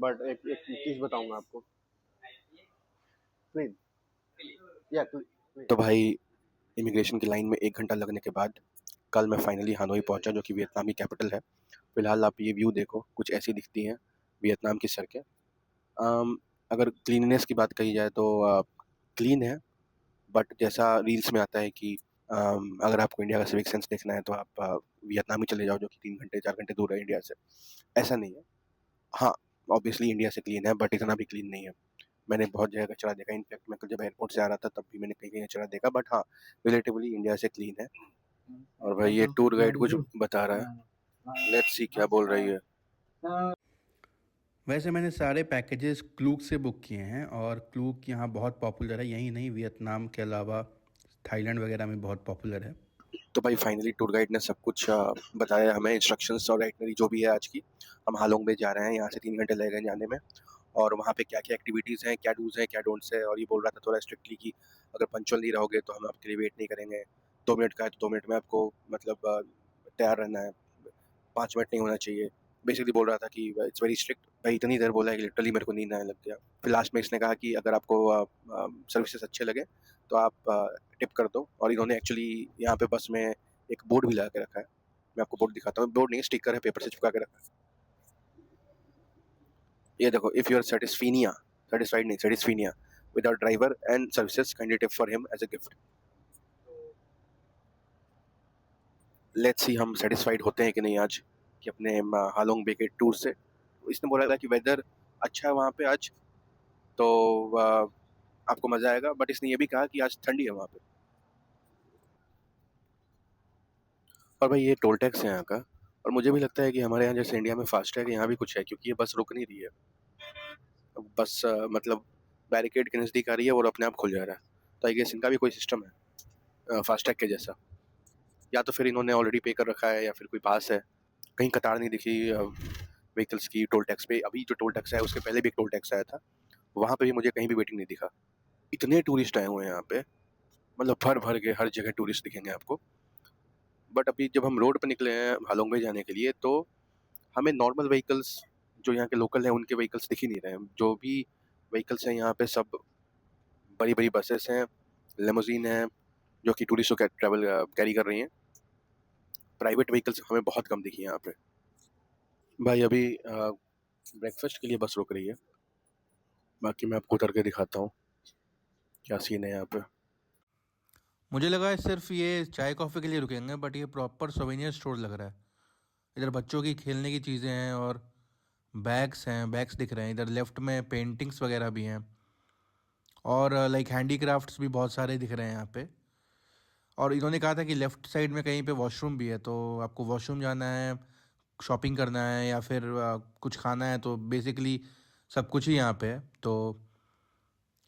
But एक एक चीज़ बताऊंगा आपको। क्लीन, या क्लीन। तो भाई इमिग्रेशन की लाइन में 1 घंटा लगने के बाद कल मैं फाइनली हानोई पहुंचा, जो कि वियतनाम की कैपिटल है। फिलहाल आप ये व्यू देखो, कुछ ऐसी दिखती हैं वियतनाम की सड़कें। अगर क्लीननेस की बात कही जाए तो क्लीन है, बट जैसा रील्स में आता है कि अगर आपको इंडिया का सिविक सेंस देखना है तो आप वियतनाम ही चले जाओ, जो कि 3 घंटे 4 घंटे दूर है इंडिया से। ऐसा नहीं है। हाँ, ऑब्वियसली इंडिया से क्लीन है, बट इतना भी क्लीन नहीं है। मैंने बहुत जगह कचरा देखा। इनफैक्ट मैं जब एयरपोर्ट से आ रहा था तब भी मैंने कहीं कहीं कचरा देखा, बट हाँ, रिलेटिवली इंडिया से क्लीन है। और भाई ये टूर गाइड कुछ बता रहा है, लेट्स सी क्या बोल रही है। वैसे मैंने सारे पैकेजेस क्लूक से बुक किए हैं और क्लूक यहाँ बहुत पॉपुलर है, यही नहीं वियतनाम के अलावा थाईलैंड वगैरह में बहुत पॉपुलर है। तो भाई फाइनली टूर गाइड ने सब कुछ बताया हमें, इंस्ट्रक्शंस और आइटनरी जो भी है आज की। हम हालोंग बे जा रहे हैं, यहाँ से 3 घंटे लगेंगे जाने में। और वहाँ पे क्या क्या एक्टिविटीज़ हैं, क्या डूज हैं क्या डोंट्स है। और ये बोल रहा था थोड़ा स्ट्रिक्टली कि अगर पंचुअल नहीं रहोगे तो हम आपके लिए वेट नहीं करेंगे। 2 मिनट का है तो 2 मिनट में आपको मतलब तैयार रहना है, 5 मिनट नहीं होना चाहिए। बेसिकली बोल रहा था कि इट्स वेरी स्ट्रिक्ट। भाई इतनी देर बोला है कि लिटरली मेरे को नींद आने लग गया। फिर लास्ट में इसने कहा कि अगर आपको सर्विसेज अच्छे लगे तो आप टिप कर दो। और इन्होंने एक्चुअली यहाँ पे बस में एक बोर्ड भी लगा के रखा है। मैं आपको बोर्ड दिखाता हूँ। बोर्ड नहीं, स्टिकर है, पेपर से चिपका के रखा है। ये देखो, इफ यू आर सेटिस्फीनिया, सेटिस्फाइड नहीं, सेटिस्फीनिया without driver and services, kindly tip for him as a gift. Let's see हम सेटिस्फाइड होते हैं कि नहीं आज, कि अपने हालोंग बे के टूर से। इसने बोला था कि वेदर अच्छा है वहाँ पे आज, तो आपको मजा आएगा। बट इसने ये भी कहा कि आज ठंडी है वहाँ पे। और भाई ये टोल टैक्स है यहाँ का। और मुझे भी लगता है कि हमारे यहाँ जैसे इंडिया में फास्टैग है, यहाँ भी कुछ है, क्योंकि ये बस रुक नहीं रही है। बस मतलब बैरिकेड के नज़दीक आ रही है और अपने आप खुल जा रहा है। तो आई गेस इनका भी कोई सिस्टम है फास्टैग के जैसा। या तो फिर इन्होंने ऑलरेडी पे कर रखा है, या फिर कोई पास है। कहीं कतार नहीं दिखी व्हीकल्स की टोल टैक्स पे। अभी जो टोल टैक्स है उसके पहले भी एक टोल टैक्स आया था, वहाँ पे भी मुझे कहीं भी वेटिंग नहीं दिखा। इतने टूरिस्ट आए हुए हैं यहाँ पे, मतलब भर भर के हर जगह टूरिस्ट दिखेंगे आपको। बट अभी जब हम रोड पे निकले हैं हालोंग बे जाने के लिए, तो हमें नॉर्मल व्हीकल्स जो यहाँ के लोकल हैं उनके व्हीकल्स दिख ही नहीं रहे हैं। जो भी व्हीकल्स हैं यहाँ पे सब बड़ी बड़ी बसेस हैं, लेमोजीन हैं, जो कि टूरिस्टों का ट्रैवल कैरी कर रही हैं। प्राइवेट व्हीकल्स हमें बहुत कम दिखी यहाँ पे। भाई अभी ब्रेकफास्ट के लिए बस रुक रही है। बाकी मैं आपको उतर के दिखाता हूँ क्या सीन है यहाँ पे। मुझे लगा है सिर्फ ये चाय कॉफ़ी के लिए रुकेंगे, बट ये प्रॉपर सोवेनियर स्टोर लग रहा है। इधर बच्चों की खेलने की चीज़ें हैं और बैग्स हैं, बैग्स दिख रहे हैं। इधर लेफ्ट में पेंटिंग्स वगैरह भी हैं और लाइक हैंडीक्राफ्ट्स भी बहुत सारे दिख रहे हैं यहाँ पे। और इन्होंने कहा था कि लेफ़्ट साइड में कहीं पे वॉशरूम भी है, तो आपको वॉशरूम जाना है, शॉपिंग करना है या फिर कुछ खाना है, तो बेसिकली सब कुछ ही यहाँ पे है। तो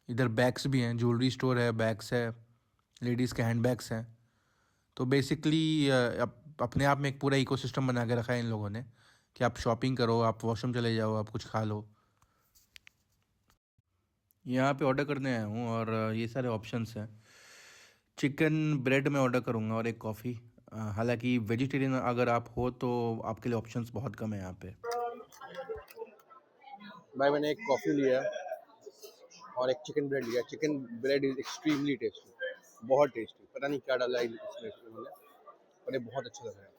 इधर बैग्स भी हैं, ज्वेलरी स्टोर है, बैग्स है, लेडीज़ के हैंड बैग्स हैं। तो बेसिकली अपने आप में एक पूरा इकोसिस्टम बना के रखा है इन लोगों ने कि आप शॉपिंग करो, आप वॉशरूम चले जाओ, आप कुछ खा लो। यहाँ पे ऑर्डर करने आया हूँ और ये सारे ऑप्शंस हैं। चिकन ब्रेड में ऑर्डर करूँगा और एक कॉफ़ी। हालांकि वेजिटेरियन अगर आप हो तो आपके लिए ऑप्शंस बहुत कम है यहाँ पे। भाई मैंने एक कॉफ़ी लिया और एक चिकन ब्रेड लिया। Chicken bread is extremely tasty, बहुत टेस्टी। पता नहीं क्या डाला है इसमें इन्होंने, पर ये बहुत अच्छा लग रहा है।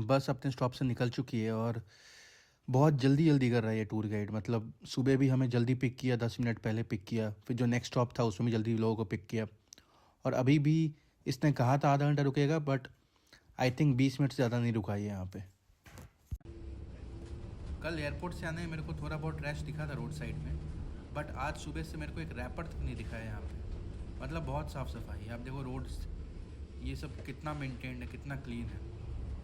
बस अपने स्टॉप से निकल चुकी है और बहुत जल्दी जल्दी कर रहा है ये टूर गाइड। मतलब सुबह भी हमें जल्दी पिक किया, 10 मिनट पहले पिक किया, फिर जो नेक्स्ट स्टॉप था उसमें भी जल्दी लोगों को पिक किया। और अभी भी इसने कहा था आधा घंटा रुकेगा, बट आई थिंक 20 मिनट से ज़्यादा नहीं रुका है यहाँ पे। कल एयरपोर्ट से आने में मेरे को थोड़ा बहुत रैश दिखा था रोड साइड में, बट आज सुबह से मेरे को एक रैपर तक नहीं दिखा है यहाँ पे। मतलब बहुत साफ़ सफाई है। आप देखो रोड्स ये सब कितना मेंटेन्ड है, कितना क्लीन है,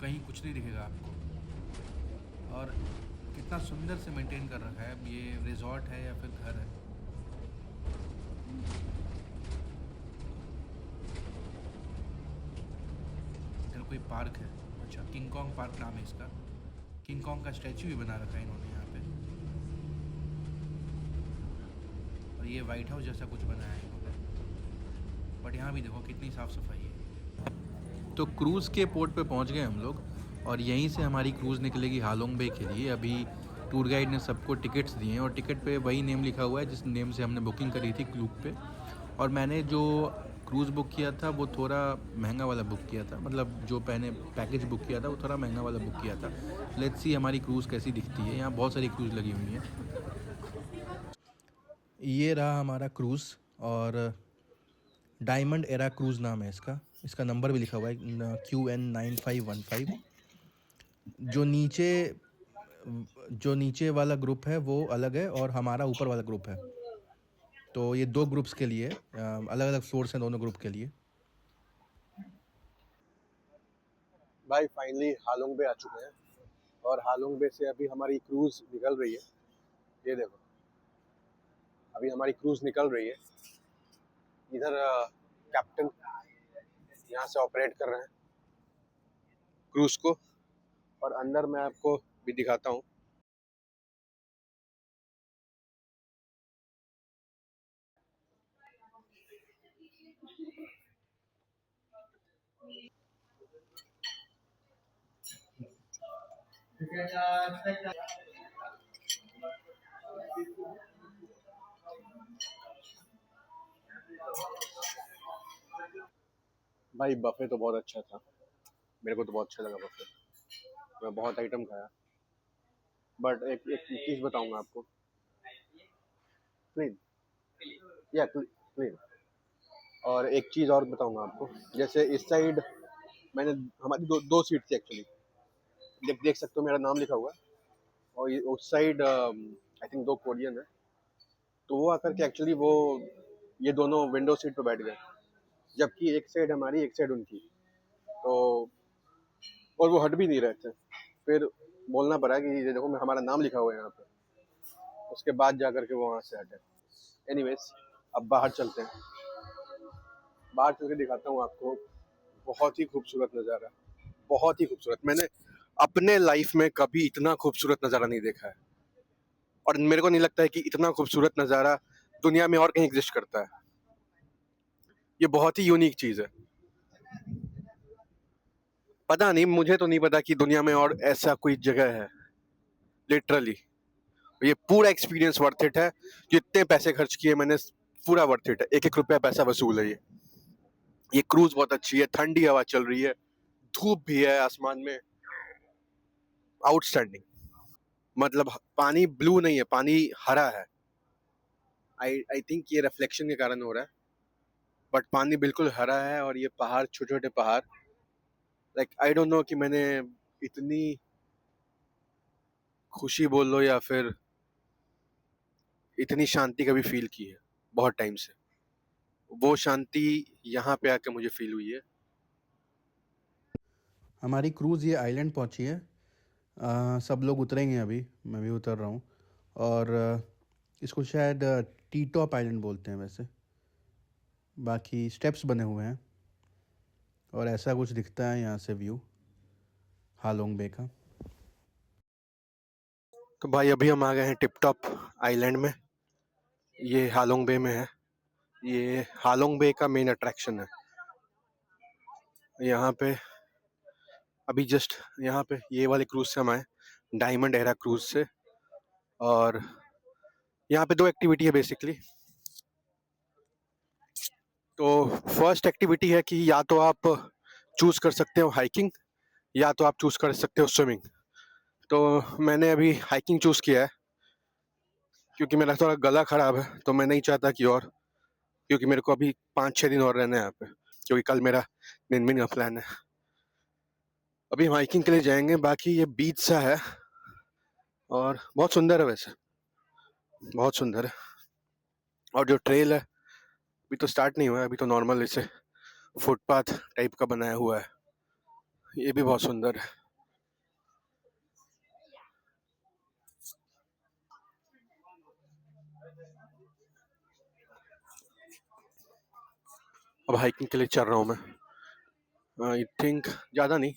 कहीं कुछ नहीं दिखेगा आपको। और कितना सुंदर से मेंटेन कर रखा है। ये रिजॉर्ट है या फिर घर है। इधर कोई पार्क है, अच्छा किंग कॉन्ग पार्क नाम है इसका। किंग कॉन्ग का स्टैचू भी बना रखा है इन्होंने यहाँ पे। और ये वाइट हाउस जैसा कुछ बनाया है इन्होंने। बट यहाँ भी देखो कितनी साफ़ सफाई है। तो क्रूज़ के पोर्ट पे पहुंच गए हम लोग और यहीं से हमारी क्रूज़ निकलेगी हालोंग बे के लिए। अभी टूर गाइड ने सबको टिकट्स दिए हैं और टिकट पे वही नेम लिखा हुआ है जिस नेम से हमने बुकिंग करी थी क्लूक पे। और मैंने जो क्रूज़ बुक किया था वो थोड़ा महंगा वाला बुक किया था, मतलब जो मैंने पैकेज बुक किया था वो थोड़ा महंगा वाला बुक किया था। लेट्स सी हमारी क्रूज़ कैसी दिखती है। यहाँ बहुत सारी क्रूज़ लगी हुई हैं। ये रहा हमारा क्रूज़ और डायमंड एरा क्रूज़ नाम है इसका। इसका नंबर भी लिखा हुआ है QN9515। जो नीचे जो नीचे वाला ग्रुप है वो अलग है और हमारा ऊपर वाला ग्रुप है। तो ये दो ग्रुप्स के लिए अलग अलग फ्लोर्स हैं दोनों ग्रुप के लिए। भाई फाइनली हालोंग बे आ चुके हैं और हालोंग बे से अभी हमारी क्रूज निकल रही है। ये देखो, अभी हमारी क्रूज निकल रही है। इधर कैप्टन यहाँ से ऑपरेट कर रहे हैं क्रूज को, और अंदर मैं आपको भी दिखाता हूँ। भाई बफे तो बहुत अच्छा था, मेरे को तो बहुत अच्छा लगा बफे। मैं बहुत आइटम खाया, बट एक एक चीज़ बताऊंगा आपको। क्लीन, या क्लीन। और एक चीज़ और बताऊंगा आपको, जैसे इस साइड मैंने, हमारी दो सीट थी एक्चुअली। देख सकते हो मेरा नाम लिखा हुआ है, और ये उस साइड आई थिंक दो कोरियन है। तो वो आकर के एक्चुअली वो ये दोनों विंडो सीट पे बैठ गए, जबकि एक साइड हमारी एक साइड उनकी। तो और वो हट भी नहीं रहे थे। फिर बोलना पड़ा कि ये देखो हमारा नाम लिखा हुआ है यहाँ पे, उसके बाद जा करके वो वहाँ से हटे। एनीवेज, अब बाहर चलते हैं। बाहर चल के दिखाता हूँ आपको। बहुत ही खूबसूरत नज़ारा, बहुत ही खूबसूरत। मैंने अपने लाइफ में कभी इतना खूबसूरत नज़ारा नहीं देखा है, और मेरे को नहीं लगता है कि इतना खूबसूरत नज़ारा दुनिया में और कहीं एग्जिस्ट करता है। ये बहुत ही यूनिक चीज़ है। पता नहीं, मुझे तो नहीं पता कि दुनिया में और ऐसा कोई जगह है। लिटरली ये पूरा एक्सपीरियंस वर्थ इट है। जितने पैसे खर्च किए मैंने, पूरा वर्थ इट है। एक एक रुपया पैसा वसूल है ये क्रूज बहुत अच्छी है, ठंडी हवा चल रही है, धूप भी है आसमान में। आउटस्टैंडिंग। मतलब पानी ब्लू नहीं है, पानी हरा है। आई आई थिंक ये रिफ्लेक्शन के कारण हो रहा है, बट पानी बिल्कुल हरा है। और ये पहाड़, छोटे छोटे पहाड़, लाइक आई डोंट नो कि मैंने इतनी खुशी बोल लो या फिर इतनी शांति कभी फील की है बहुत टाइम से। वो शांति यहाँ पे आके मुझे फील हुई है। हमारी क्रूज़ ये आइलैंड पहुंची है। सब लोग उतरेंगे अभी, मैं भी उतर रहा हूँ। और इसको शायद टी टॉप आइलैंड बोलते हैं वैसे। बाकी स्टेप्स बने हुए हैं और ऐसा कुछ दिखता है यहाँ से व्यू हालोंग बे का। तो भाई अभी हम आ गए हैं टिप टॉप आइलैंड में। ये हालोंग बे में है। ये हालोंग बे का मेन अट्रैक्शन है यहाँ पे। अभी जस्ट यहाँ पे ये वाले क्रूज से हम आए, डायमंड एरा क्रूज से। और यहाँ पे दो एक्टिविटी है बेसिकली। तो फर्स्ट एक्टिविटी है कि या तो आप चूज कर सकते हो हाइकिंग, या तो आप चूज कर सकते हो स्विमिंग। तो मैंने अभी हाइकिंग चूज किया है, क्योंकि मेरा थोड़ा गला खराब है, तो मैं नहीं चाहता कि और, क्योंकि मेरे को अभी 5-6 दिन और रहना है यहाँ पे, क्योंकि कल मेरा निन्मिन का प्लान है। अभी हम हाइकिंग के लिए जाएंगे। बाकी ये बीच सा है और बहुत सुंदर है वैसे, बहुत सुंदर है। और जो ट्रेल है अभी तो स्टार्ट नहीं हुआ है, अभी तो नॉर्मल इसे फुटपाथ टाइप का बनाया हुआ है। ये भी बहुत सुंदर है। अब हाइकिंग के लिए चल रहा हूँ मैं। आई थिंक ज़्यादा नहीं,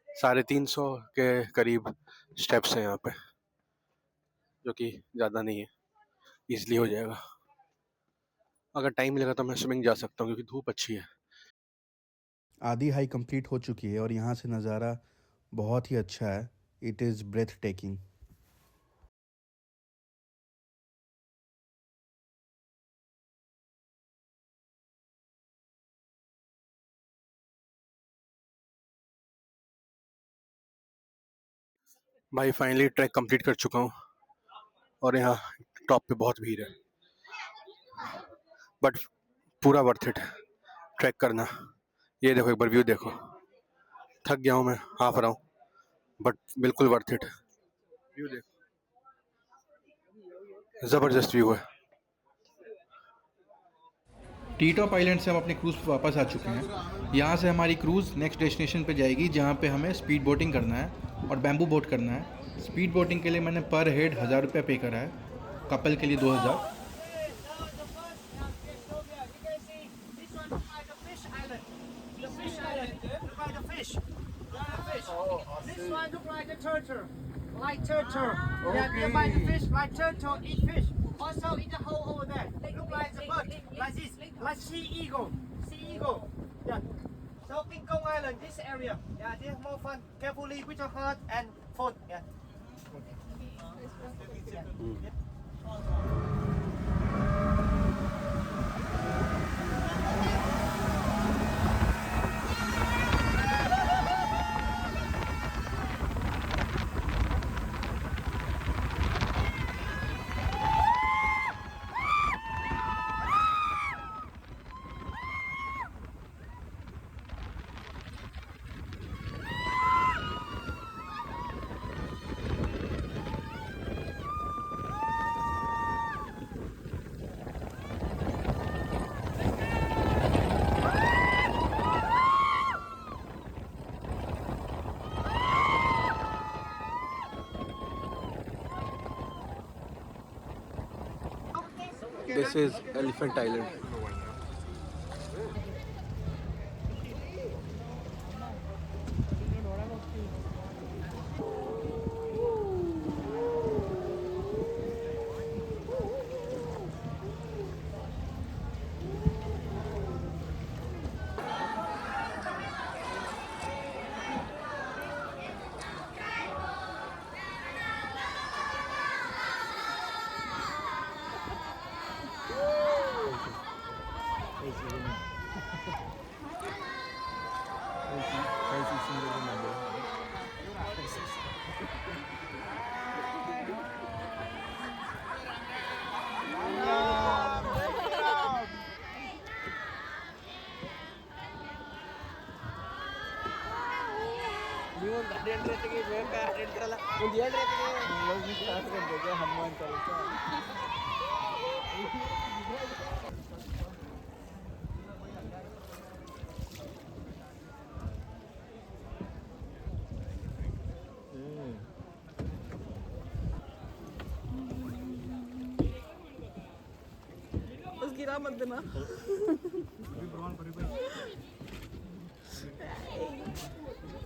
350 के करीब स्टेप्स हैं यहाँ पे, जो कि ज़्यादा नहीं है, इजली हो जाएगा। अगर टाइम मिलेगा तो मैं स्विमिंग जा सकता हूँ, क्योंकि धूप अच्छी है। आधी हाई कंप्लीट हो चुकी है और यहाँ से नज़ारा बहुत ही अच्छा है। It is breathtaking. भाई फाइनली ट्रैक कंप्लीट कर चुका हूँ और यहाँ टॉप पे बहुत भीड़ है, बट पूरा वर्थ इट ट्रैक करना। ये देखो, एक बार व्यू देखो। थक गया हूँ मैं, हाफ रहा हूँ, बट बिल्कुल वर्थ इट। व्यू देखो, जबरदस्त व्यू है। टी टॉप आइलैंड से हम अपने क्रूज़ पे वापस आ चुके हैं। यहाँ से हमारी क्रूज़ नेक्स्ट डेस्टिनेशन पे जाएगी, जहाँ पे हमें स्पीड बोटिंग करना है और बैम्बू बोट करना है। स्पीड बोटिंग के लिए मैंने पर हेड 1000 रुपये पे करा है, कपल के लिए 2000। This one look like a turtle, like turtle. Yeah, nearby the fish, like turtle, eat fish. Also in the hole over there, look like a bird, like this, like sea eagle, sea eagle. Yeah. So King Kong Island, this area. Yeah, this is more fun. Carefully with your heart and phone. Yeah. This is Elephant Island. बस गिरा मत देना।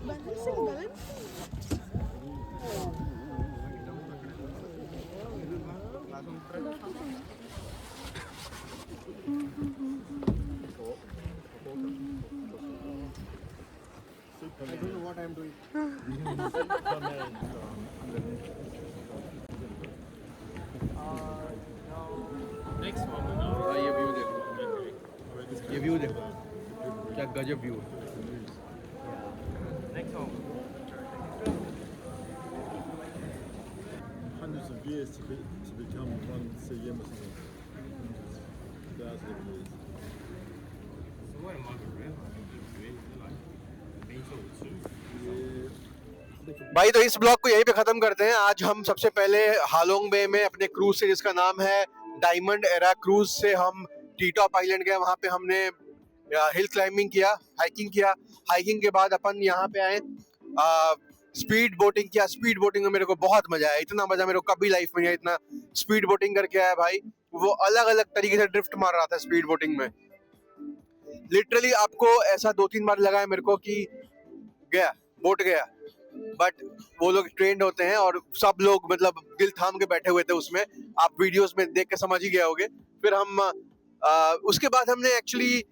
Balancing, balancing. I don't know what I'm doing. हाँ, ये view देखो, ये view देखो, क्या गजब व्यू है। Hundreds of years to become one CM or something. Thousands of years. भाई तो इस ब्लॉग को यहीं पे खत्म करते हैं। आज हम सबसे पहले हालोंग बे में अपने क्रूज से, जिसका नाम है डायमंड एरा क्रूज से, हम टी टॉप आइलैंड गए। वहां पे हमने हिल क्लाइंबिंग किया, हाइकिंग किया। हाइकिंग के बाद अपन यहाँ पे आए, स्पीड बोटिंग किया। स्पीड बोटिंग में मेरे को बहुत मजा आया, इतना मजा मेरे को कभी लाइफ में नहीं आया। इतना स्पीड बोटिंग करके आया भाई, वो अलग अलग तरीके से ड्रिफ्ट मार रहा था स्पीड बोटिंग में। लिटरली आपको ऐसा 2-3 बार लगा है मेरे को कि गया बोट गया, बट वो लोग ट्रेंड होते हैं और सब लोग मतलब दिल थाम के बैठे हुए थे उसमें। आप वीडियोस में देख के समझ ही गए होगे। फिर हम उसके बाद हमने एक्चुअली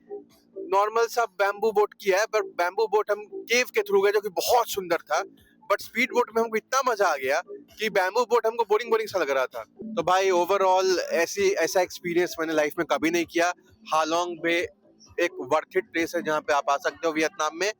नॉर्मल सा बैम्बू बोट किया है, पर बैम्बू बोट हम केव के थ्रू गए जो कि बहुत सुंदर था, बट स्पीड बोट में हमको इतना मजा आ गया कि बैम्बू बोट हमको बोरिंग बोरिंग सा लग रहा था। तो भाई ओवरऑल ऐसा एक्सपीरियंस मैंने लाइफ में कभी नहीं किया। हालोंग बे एक वर्थ इट प्लेस है जहाँ पे आप आ सकते हो वियतनाम में।